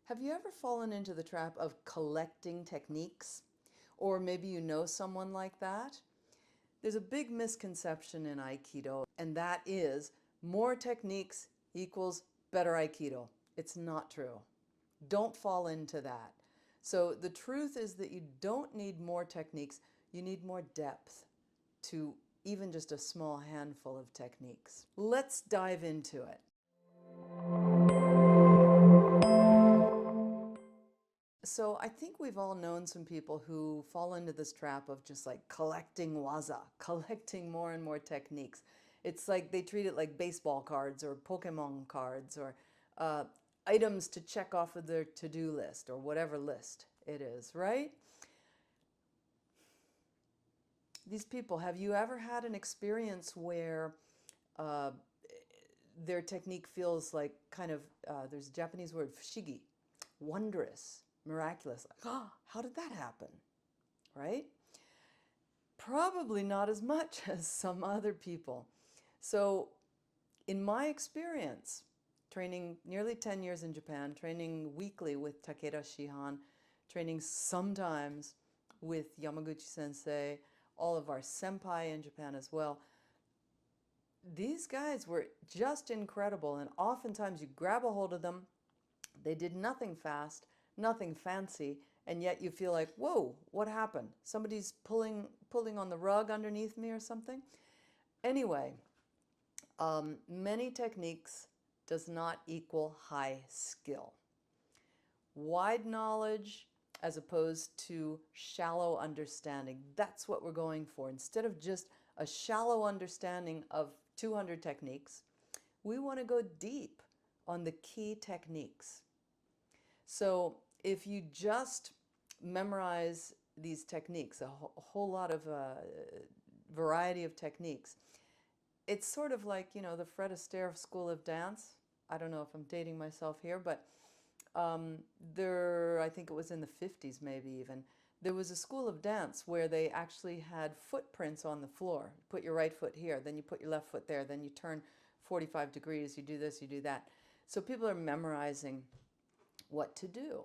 Have you ever fallen into the trap of collecting techniques? Or maybe you know someone like that? There's a big misconception in Aikido, and that is more techniques equals better Aikido. It's not true. Don't fall into that. So the truth is that you don't need more techniques, you need more depth to even just a small handful of techniques. Let's dive into it. So I think we've all known some people who fall into this trap of just like collecting waza, collecting more and more techniques. It's like they treat it like baseball cards or Pokemon cards or items to check off of their to-do list or whatever list it is, right? These people, have you ever had an experience where their technique feels like kind of, there's a Japanese word, fushigi, wondrous, miraculous. Like, oh, how did that happen? Right? Probably not as much as some other people. So in my experience, training nearly 10 years in Japan, training weekly with Takeda Shihan, training sometimes with Yamaguchi Sensei, all of our senpai in Japan as well, these guys were just incredible. And oftentimes you grab a hold of them, they did nothing fast, nothing fancy, and yet you feel like, whoa, what happened? Somebody's pulling on the rug underneath me or something? Anyway, many techniques does not equal high skill. Wide knowledge as opposed to shallow understanding. That's what we're going for. Instead of just a shallow understanding of 200 techniques, we want to go deep on the key techniques. So if you just memorize these techniques, a whole lot of variety of techniques, it's sort of like, you know, the Fred Astaire School of Dance. I don't know if I'm dating myself here, but I think it was in the 50s maybe even, there was a school of dance where they actually had footprints on the floor. You put your right foot here, then you put your left foot there, then you turn 45 degrees, you do this, you do that. So people are memorizing what to do.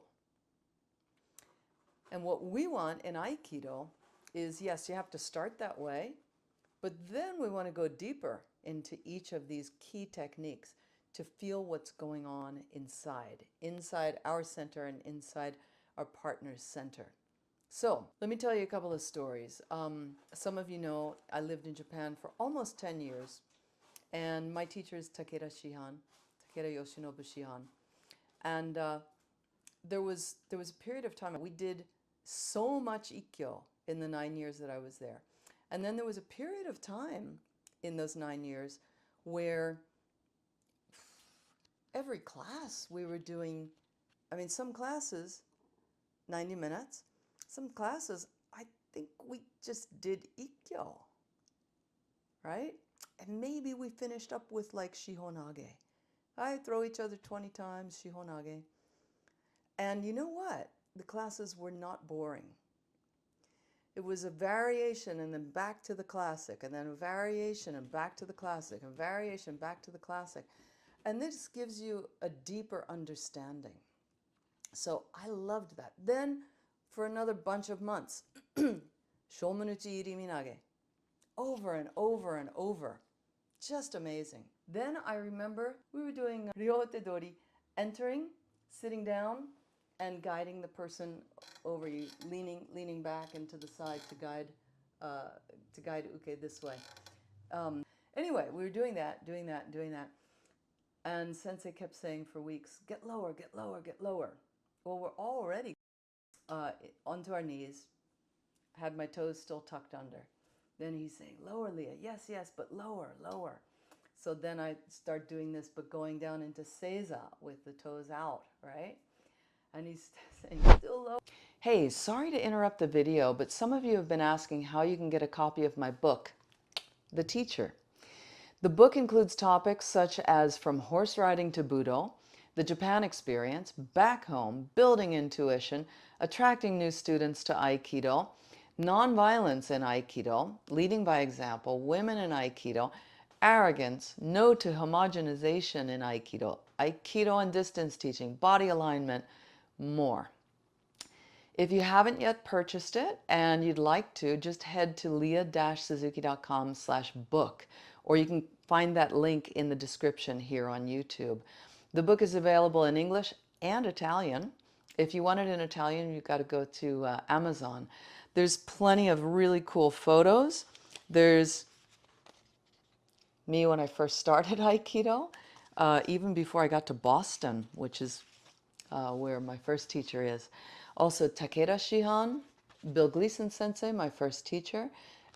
And what we want in Aikido is, yes, you have to start that way, but then we want to go deeper into each of these key techniques to feel what's going on inside our center and inside our partner's center. So let me tell you a couple of stories. Some of you know I lived in Japan for almost 10 years, and my teacher is Takeda Yoshinobu Shihan. And there was a period of time we did so much Ikkyo in the 9 years that I was there. And then there was a period of time in those 9 years where every class we were doing, I mean, some classes, 90 minutes, some classes, I think we just did Ikkyo, right? And maybe we finished up with like Shihonage. I throw each other 20 times, Shihonage. And you know what? The classes were not boring. It was a variation and then back to the classic, and then a variation and back to the classic, and variation back to the classic. And this gives you a deeper understanding. So I loved that. Then for another bunch of months, Shomunuchi Iriminage, over and over and over. Just amazing. Then I remember we were doing Ryote Dori, entering, sitting down, and guiding the person over you, leaning back and to the side to guide uke this way. Anyway, we were doing that. And Sensei kept saying for weeks, get lower, get lower, get lower. Well, we're already onto our knees, had my toes still tucked under. Then he's saying, lower, Lia, yes, but lower, lower. So then I start doing this, but going down into Seiza with the toes out, right? And he's saying, still low. Hey, sorry to interrupt the video, but some of you have been asking how you can get a copy of my book, The Teacher. The book includes topics such as from horse riding to Budo, the Japan experience, back home, building intuition, attracting new students to Aikido, nonviolence in Aikido, leading by example, women in Aikido, arrogance, no to homogenization in Aikido, Aikido and distance teaching, body alignment, more. If you haven't yet purchased it and you'd like to, just head to lia-suzuki.com/book, or you can find that link in the description here on YouTube. The book is available in English and Italian. If you want it in Italian, you've got to go to Amazon. There's plenty of really cool photos. There's me when I first started Aikido, even before I got to Boston, which is where my first teacher is. Also Takeda Shihan, Bill Gleason Sensei, my first teacher.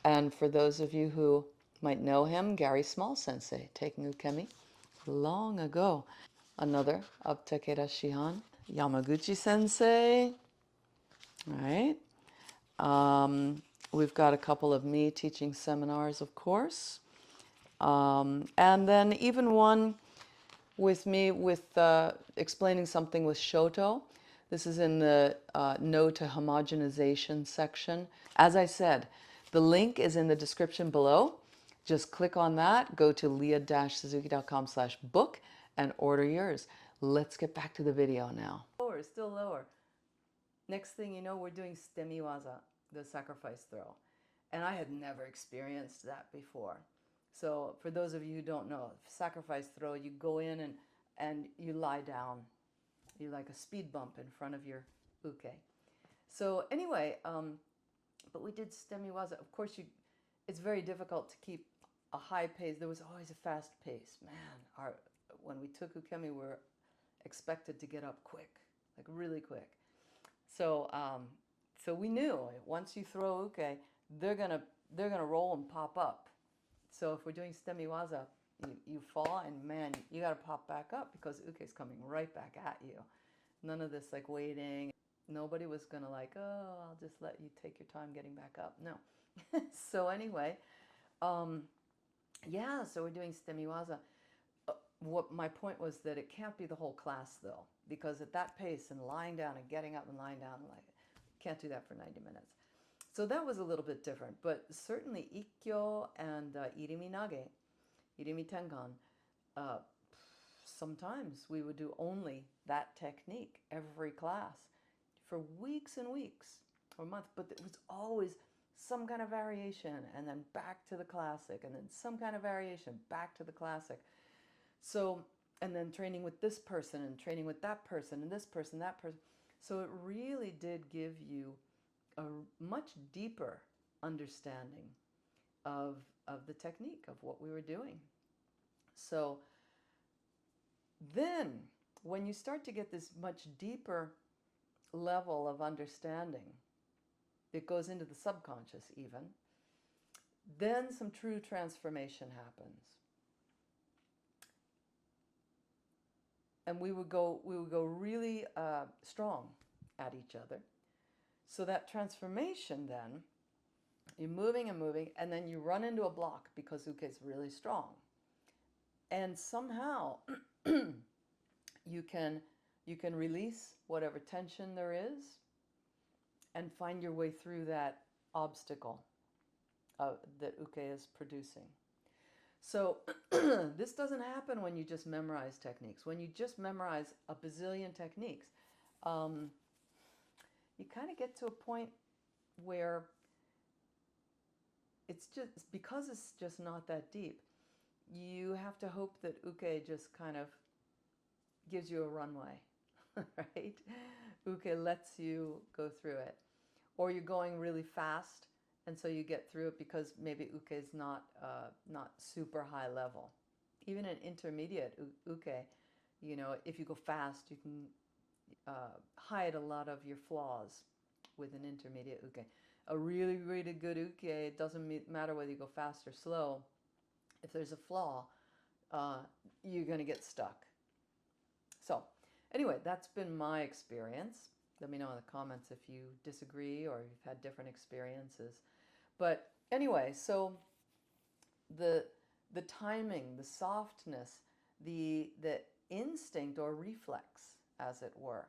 And for those of you who might know him, Gary Small Sensei, taking ukemi long ago. Another of Takeda Shihan, Yamaguchi Sensei. All right. We've got a couple of me teaching seminars, of course. And then even one with me with explaining something with Shoto. This is in the No to Homogenization section. As I said, the link is in the description below. Just click on that, go to lia-suzuki.com/book and order yours. Let's get back to the video now. Lower, still lower. Next thing you know, we're doing Sutemi Waza, the sacrifice throw. And I had never experienced that before. So for those of you who don't know, sacrifice throw, you go in and you lie down. You like a speed bump in front of your uke. So anyway, but we did Sutemi Waza. Of course, it's very difficult to keep a high pace. There was always a fast pace. Man, when we took ukemi, we were expected to get up quick, like really quick. So so we knew once you throw uke, they're gonna roll and pop up. So if we're doing Sutemi Waza, you fall and man, you got to pop back up because uke is coming right back at you. None of this like waiting. Nobody was going to like, oh, I'll just let you take your time getting back up. No. So anyway, yeah, so we're doing Sutemi Waza. What my point was that it can't be the whole class though, because at that pace and lying down and getting up and lying down, like, can't do that for 90 minutes. So that was a little bit different, but certainly Ikkyo and Irimi Nage, Irimi Tengan, sometimes we would do only that technique every class for weeks and weeks or months, but it was always some kind of variation and then back to the classic and then some kind of variation back to the classic. So, and then training with this person and training with that person and this person, that person. So it really did give you a much deeper understanding of the technique, of what we were doing. So then when you start to get this much deeper level of understanding, it goes into the subconscious even, then some true transformation happens. And we would go really strong at each other. So that transformation then, you're moving and moving, and then you run into a block because uke is really strong. And somehow you can release whatever tension there is and find your way through that obstacle that uke is producing. So this doesn't happen when you just memorize techniques. When you just memorize a bazillion techniques, you kind of get to a point where it's just, because it's just not that deep, you have to hope that uke just kind of gives you a runway, right? Uke lets you go through it. Or you're going really fast, and so you get through it because maybe uke is not super high level. Even an intermediate uke, you know, if you go fast, you can hide a lot of your flaws with an intermediate uke. A really, really good uke, it doesn't matter whether you go fast or slow. If there's a flaw, you're going to get stuck. So anyway, that's been my experience. Let me know in the comments if you disagree or you've had different experiences. But anyway, so the timing, the softness, the instinct or reflex, as it were,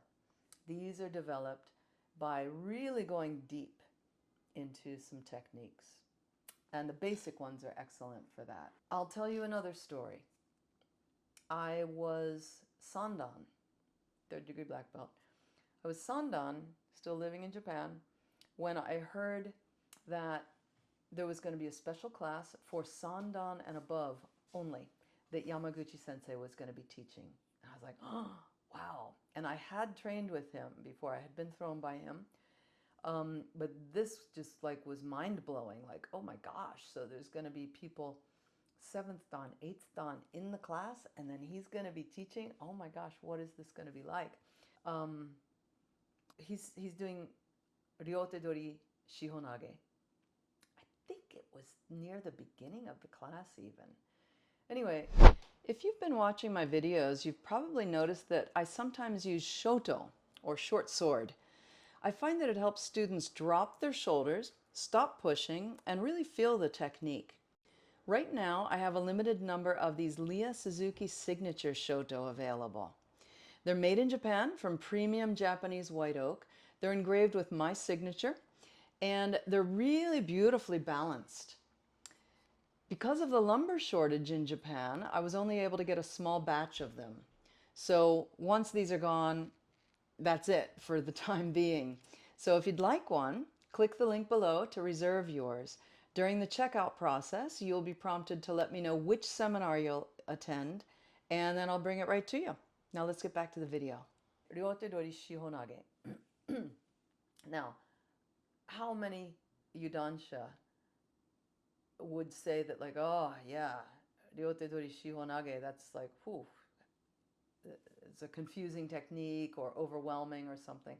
these are developed by really going deep into some techniques. And the basic ones are excellent for that. I'll tell you another story. I was Sandan, 3rd degree black belt. I was Sandan, still living in Japan, when I heard that there was going to be a special class for Sandan and above only that Yamaguchi Sensei was going to be teaching. And I was like, oh, wow. And I had trained with him before. I had been thrown by him. But this just like was mind-blowing. Like, oh my gosh, so there's going to be people 7th Dan, 8th Dan in the class, and then he's going to be teaching. Oh my gosh, what is this going to be like? He's doing Ryote Dori Shihonage. I think it was near the beginning of the class even. Anyway, if you've been watching my videos, you've probably noticed that I sometimes use shoto, or short sword. I find that it helps students drop their shoulders, stop pushing, and really feel the technique. Right now, I have a limited number of these Lia Suzuki signature shoto available. They're made in Japan from premium Japanese white oak. They're engraved with my signature, and they're really beautifully balanced. Because of the lumber shortage in Japan, I was only able to get a small batch of them. So once these are gone, that's it for the time being. So if you'd like one, click the link below to reserve yours. During the checkout process, you'll be prompted to let me know which seminar you'll attend, and then I'll bring it right to you. Now let's get back to the video. Ryote Dori Shihonage. Now, how many Yudansha would say that like, oh yeah, Ryote Dori Shihonage, that's like, whew, it's a confusing technique or overwhelming or something.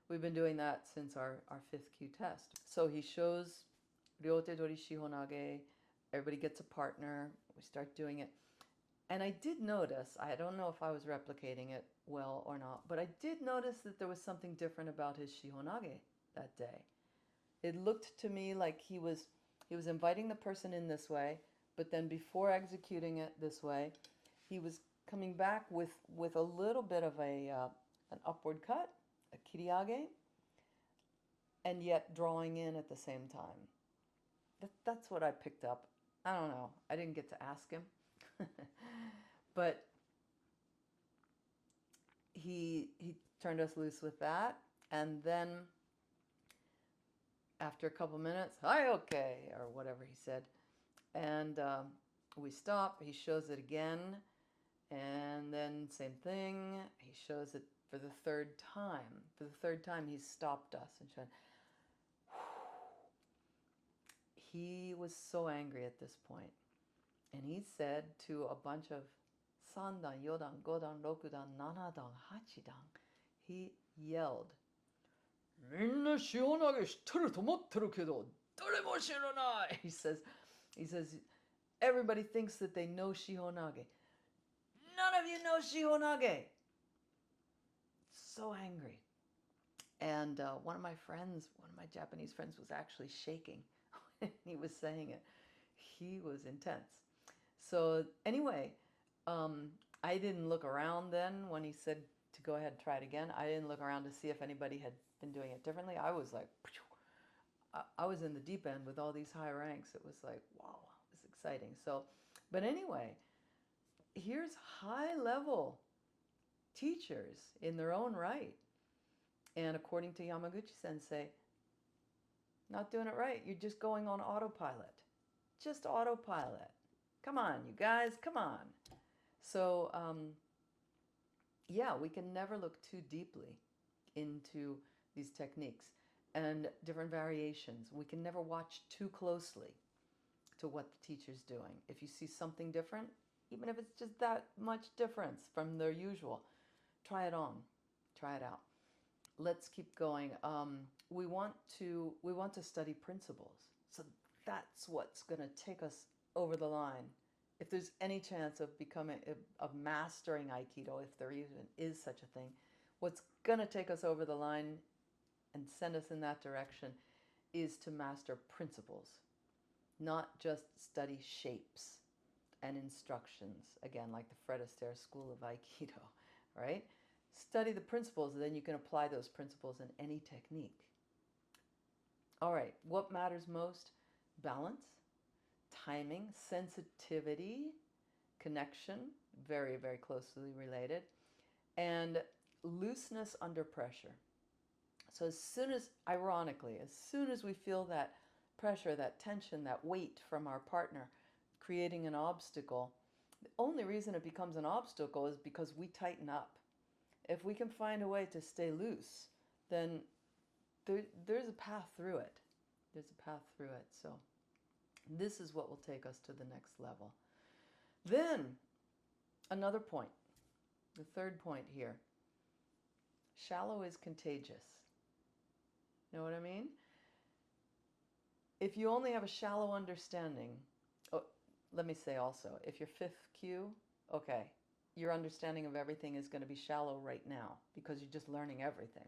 We've been doing that since our 5th Q test. So he shows Ryote Dori Shihonage, everybody gets a partner, we start doing it. And I did notice, I don't know if I was replicating it well or not, but I did notice that there was something different about his Shihonage that day. It looked to me like he was inviting the person in this way, but then before executing it this way, he was coming back with a little bit of an upward cut, a kiriage, and yet drawing in at the same time. That's what I picked up. I don't know. I didn't get to ask him. But he turned us loose with that. And then after a couple minutes, hi, okay, or whatever he said. And we stop. He shows it again. And then same thing. He shows it for the 3rd time. For the 3rd time, he stopped us and said, he was so angry at this point. And he said to a bunch of Sandan, Yodan, Godan, Rokudan, Nanadan, Hachidan, he yelled, Minna shihonage shitteru to motteru kedo, dore mo shiranai. He says, everybody thinks that they know shihonage. None of you know shihonage. So angry. And one of my Japanese friends was actually shaking when he was saying it. He was intense. So anyway, I didn't look around then when he said to go ahead and try it again. I didn't look around to see if anybody had been doing it differently. I was like, I was in the deep end with all these high ranks. It was like, wow, it was exciting. So, but anyway, here's high-level teachers in their own right. And according to Yamaguchi Sensei, not doing it right. You're just going on autopilot. Just autopilot. Come on, you guys, come on. So, yeah, we can never look too deeply into these techniques and different variations. We can never watch too closely to what the teacher's doing. If you see something different, even if it's just that much difference from their usual, try it on, try it out. Let's keep going. We want to study principles. So that's what's going to take us over the line. If there's any chance of mastering Aikido, if there even is such a thing, what's going to take us over the line and send us in that direction is to master principles, not just study shapes and instructions. Again, like the Fred Astaire School of Aikido, right? Study the principles, and then you can apply those principles in any technique. All right, what matters most? Balance, timing, sensitivity, connection, very, very closely related, and looseness under pressure. So as soon as, ironically, as soon as we feel that pressure, that tension, that weight from our partner creating an obstacle, the only reason it becomes an obstacle is because we tighten up. If we can find a way to stay loose, then there's a path through it. There's a path through it. So this is what will take us to the next level. Then, another point, the third point here. Shallow is contagious. Know what I mean? If you only have a shallow understanding, oh, let me say also, if you're fifth Q, okay, your understanding of everything is going to be shallow right now because you're just learning everything.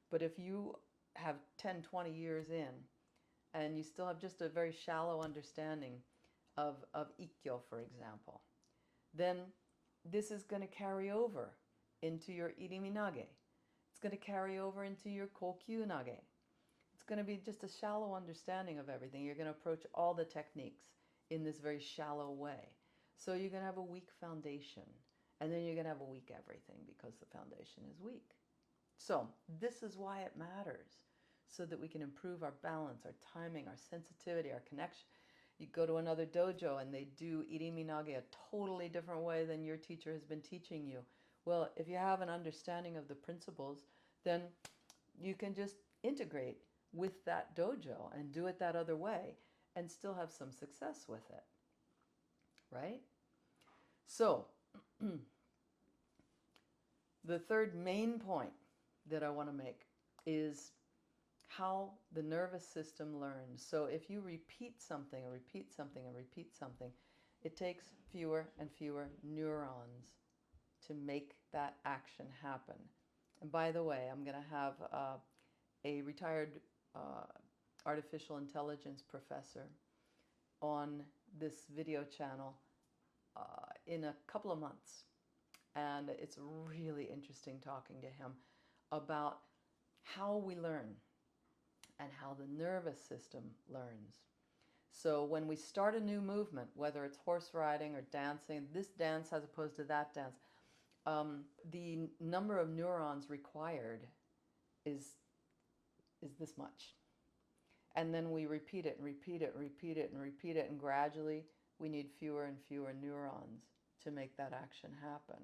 But if you have 10, 20 years in and you still have just a very shallow understanding of Ikkyo, for example, then this is going to carry over into your iriminage. It's going to carry over into your kokyūnage. It's going to be just a shallow understanding of everything. You're going to approach all the techniques in this very shallow way. So you're going to have a weak foundation, and then you're going to have a weak everything because the foundation is weak. So this is why it matters, so that we can improve our balance, our timing, our sensitivity, our connection. You go to another dojo and they do iriminage a totally different way than your teacher has been teaching you. Well, if you have an understanding of the principles, then you can just integrate with that dojo and do it that other way and still have some success with it. Right? So, the third main point that I want to make is how the nervous system learns. So if you repeat something and repeat something and repeat something, it takes fewer and fewer neurons to make that action happen. And by the way, I'm going to have a retired artificial intelligence professor on this video channel in a couple of months. And it's really interesting talking to him about how we learn and how the nervous system learns. So when we start a new movement, whether it's horse riding or dancing, this dance as opposed to that dance, the number of neurons required is this much. And then we repeat it and repeat it and repeat it and repeat it, and gradually we need fewer and fewer neurons to make that action happen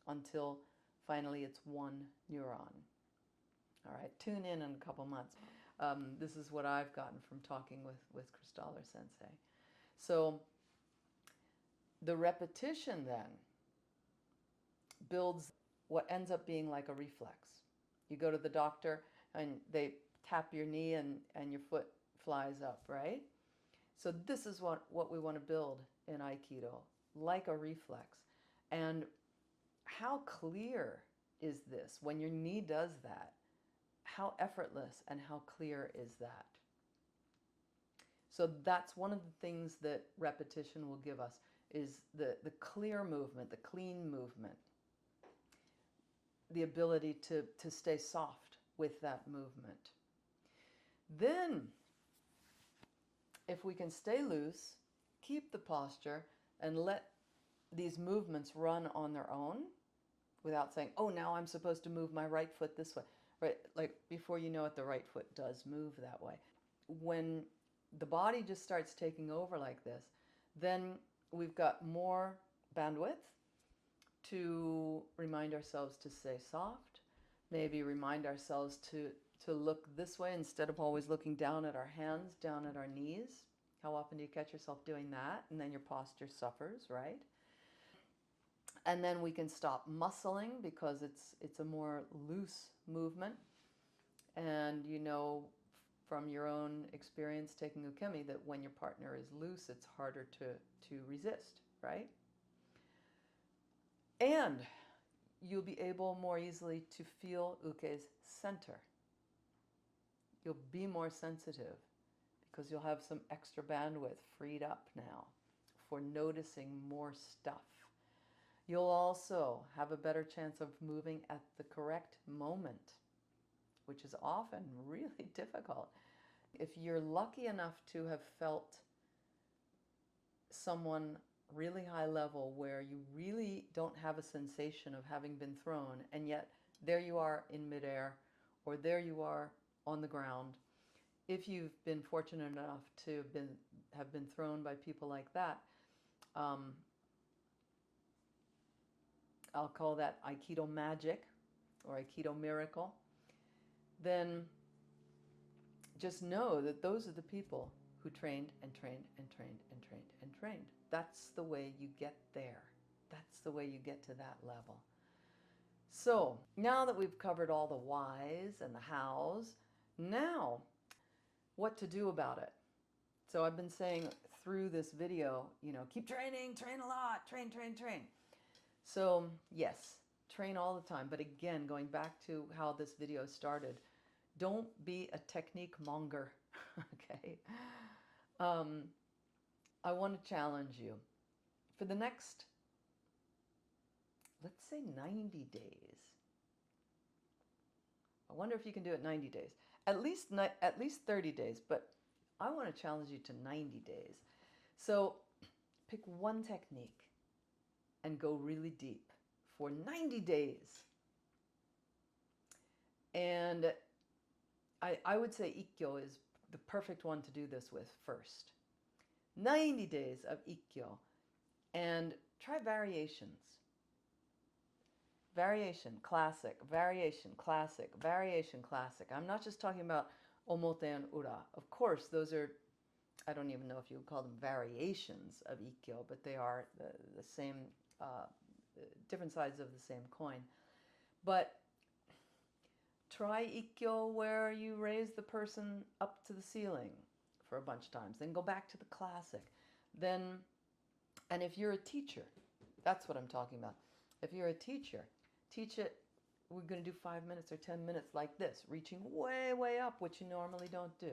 until finally it's one neuron. All right, tune in a couple months. This is what I've gotten from talking with Kristaller Sensei. So the repetition then builds what ends up being like a reflex. You go to the doctor and they tap your knee and your foot flies up, right? So this is what we want to build in Aikido, like a reflex. And how clear is this when your knee does that? How effortless and how clear is that? So that's one of the things that repetition will give us, is the clear movement, the clean movement, the ability to stay soft with that movement. Then, if we can stay loose, keep the posture, and let these movements run on their own without saying, oh, now I'm supposed to move my right foot this way. Right? Like, before you know it, the right foot does move that way. When the body just starts taking over like this, then we've got more bandwidth to remind ourselves to stay soft, maybe remind ourselves to look this way instead of always looking down at our hands, down at our knees. How often do you catch yourself doing that? And then your posture suffers, right? And then we can stop muscling because it's a more loose movement. And you know from your own experience taking ukemi that when your partner is loose, it's harder to resist, right? And you'll be able more easily to feel uke's center. You'll be more sensitive because you'll have some extra bandwidth freed up now for noticing more stuff. You'll also have a better chance of moving at the correct moment, which is often really difficult. If you're lucky enough to have felt someone really high level where you really don't have a sensation of having been thrown, and yet There you are in midair, or there you are on the ground. If you've been fortunate enough to have been thrown by people like that, I'll call that Aikido magic or Aikido miracle, then just know that those are the people who trained and trained and trained and trained and trained. That's the way you get there. That's the way you get to that level. So now that we've covered all the whys and the hows, now what to do about it. So I've been saying through this video, you know, keep training, train a lot, train, train, train. So yes, train all the time. But again, going back to how this video started, don't be a technique monger, okay? I want to challenge you for the next, let's say 90 days. I wonder if you can do it 90 days. At least 30 days, but I want to challenge you to 90 days. So pick one technique and go really deep for 90 days. And I would say Ikkyo is the perfect one to do this with first. 90 days of Ikkyo, and try variations. Variation, classic, variation, classic, variation, classic. I'm not just talking about omote and ura. Of course, those are, I don't even know if you would call them variations of Ikkyo, but they are the same, different sides of the same coin. But try Ikkyo where you raise the person up to the ceiling for a bunch of times. Then go back to the classic. Then, and if you're a teacher, that's what I'm talking about. If you're a teacher, teach it, we're going to do 5 minutes or 10 minutes like this, reaching way, way up, which you normally don't do.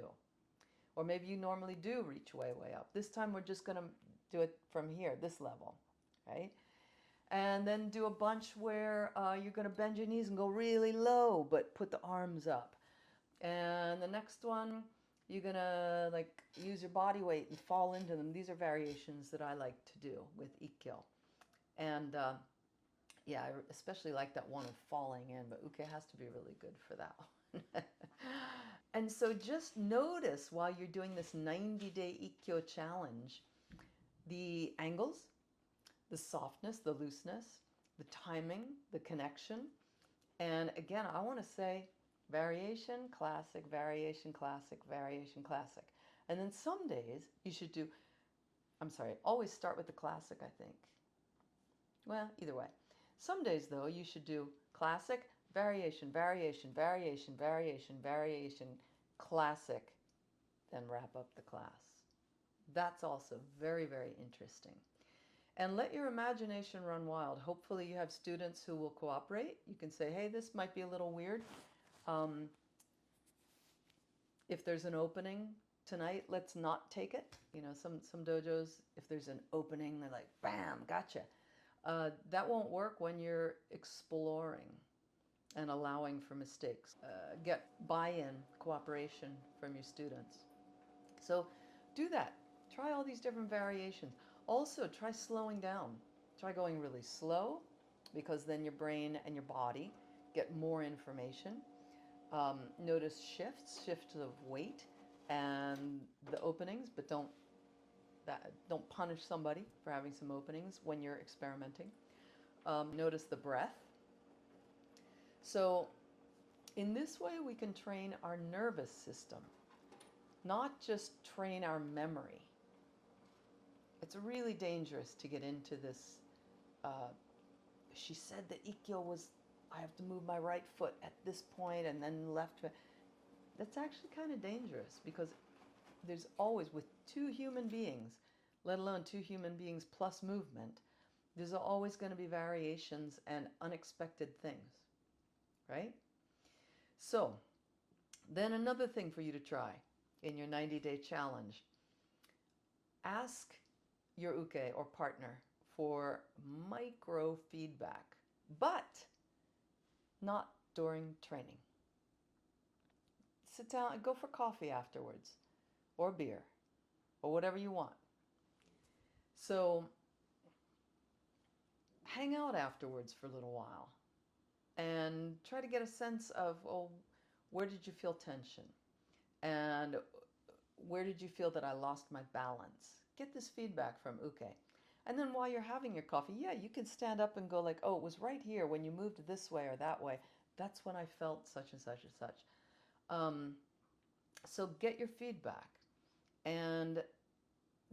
Or maybe you normally do reach way, way up. This time we're just going to do it from here, this level, right? And then do a bunch where you're going to bend your knees and go really low, but put the arms up. And the next one, you're going to like use your body weight and fall into them. These are variations that I like to do with Ikkyo. And yeah, I especially like that one of falling in, but uke has to be really good for that one. And so just notice while you're doing this 90-day Ikkyo challenge, the angles, the softness, the looseness, the timing, the connection. And again, I want to say variation, classic, variation, classic, variation, classic. And then some days you should do, I'm sorry, always start with the classic, I think. Well, either way. Some days, though, you should do classic, variation, variation, variation, variation, variation, classic, then wrap up the class. That's also very, very interesting. And let your imagination run wild. Hopefully you have students who will cooperate. You can say, hey, this might be a little weird. If there's an opening tonight, let's not take it. You know, some dojos, if there's an opening, they're like, bam, gotcha. That won't work when you're exploring and allowing for mistakes. Get buy-in, cooperation from your students. So do that. Try all these different variations. Also, try slowing down. Try going really slow, because then your brain and your body get more information. Notice shifts of weight and the openings, but don't punish somebody for having some openings when you're experimenting. Notice the breath. So in this way, we can train our nervous system, not just train our memory. It's really dangerous to get into this. She said that Ikkyo was, I have to move my right foot at this point and then left foot. That's actually kind of dangerous, because there's always, with two human beings, let alone two human beings plus movement, there's always going to be variations and unexpected things, right? So then another thing for you to try in your 90-day challenge, ask your uke or partner for micro feedback, but not during training. Sit down and go for coffee afterwards, or beer, or whatever you want. So hang out afterwards for a little while and try to get a sense of, well, where did you feel tension? And where did you feel that I lost my balance? Get this feedback from uke. And then while you're having your coffee, yeah, you can stand up and go like, oh, it was right here when you moved this way or that way. That's when I felt such and such and such. So get your feedback. And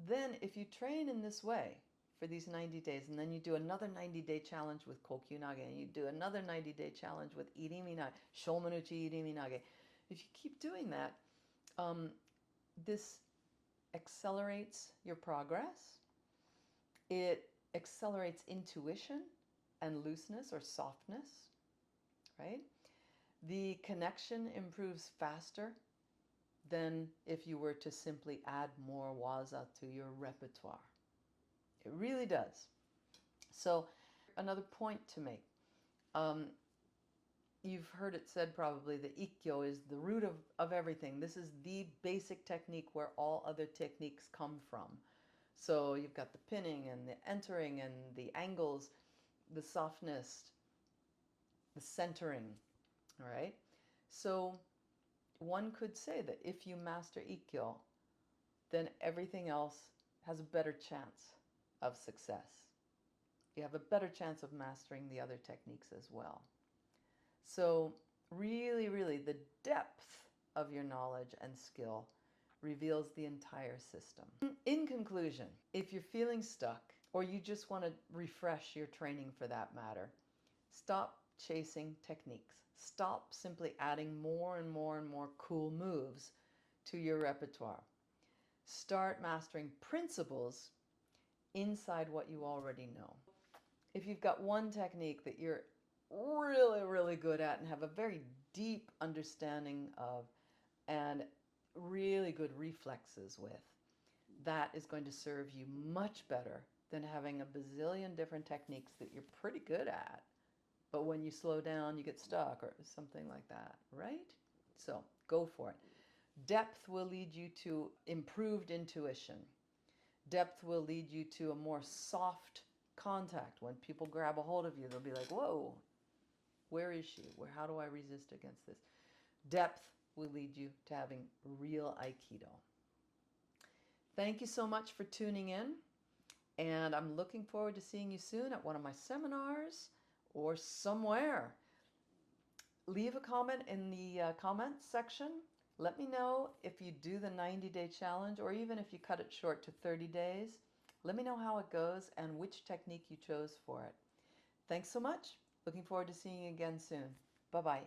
then if you train in this way for these 90 days, and then you do another 90-day challenge with Kokyu-nage, and you do another 90-day challenge with Irimi-nage, Shomanuchi Irimi-nage. If you keep doing that, this accelerates your progress. It accelerates intuition and looseness or softness, right? The connection improves faster than if you were to simply add more waza to your repertoire. It really does. So another point to make. You've heard it said probably that Ikkyo is the root of everything. This is the basic technique where all other techniques come from. So you've got the pinning and the entering and the angles, the softness, the centering, all right? So one could say that if you master Ikkyo, then everything else has a better chance of success. You have a better chance of mastering the other techniques as well. So really, really, the depth of your knowledge and skill reveals the entire system. In conclusion, if you're feeling stuck or you just want to refresh your training for that matter, stop chasing techniques. Stop simply adding more and more and more cool moves to your repertoire. Start mastering principles inside what you already know. If you've got one technique that you're really, really good at and have a very deep understanding of and really good reflexes with, that is going to serve you much better than having a bazillion different techniques that you're pretty good at, but when you slow down, you get stuck or something like that, right? So go for it. Depth will lead you to improved intuition. Depth will lead you to a more soft contact. When people grab a hold of you, they'll be like, whoa, where is she? How do I resist against this? Depth will lead you to having real Aikido. Thank you so much for tuning in, and I'm looking forward to seeing you soon at one of my seminars or somewhere. Leave a comment in the comments section. Let me know if you do the 90-day challenge, or even if you cut it short to 30 days. Let me know how it goes and which technique you chose for it. Thanks so much. Looking forward to seeing you again soon. Bye-bye.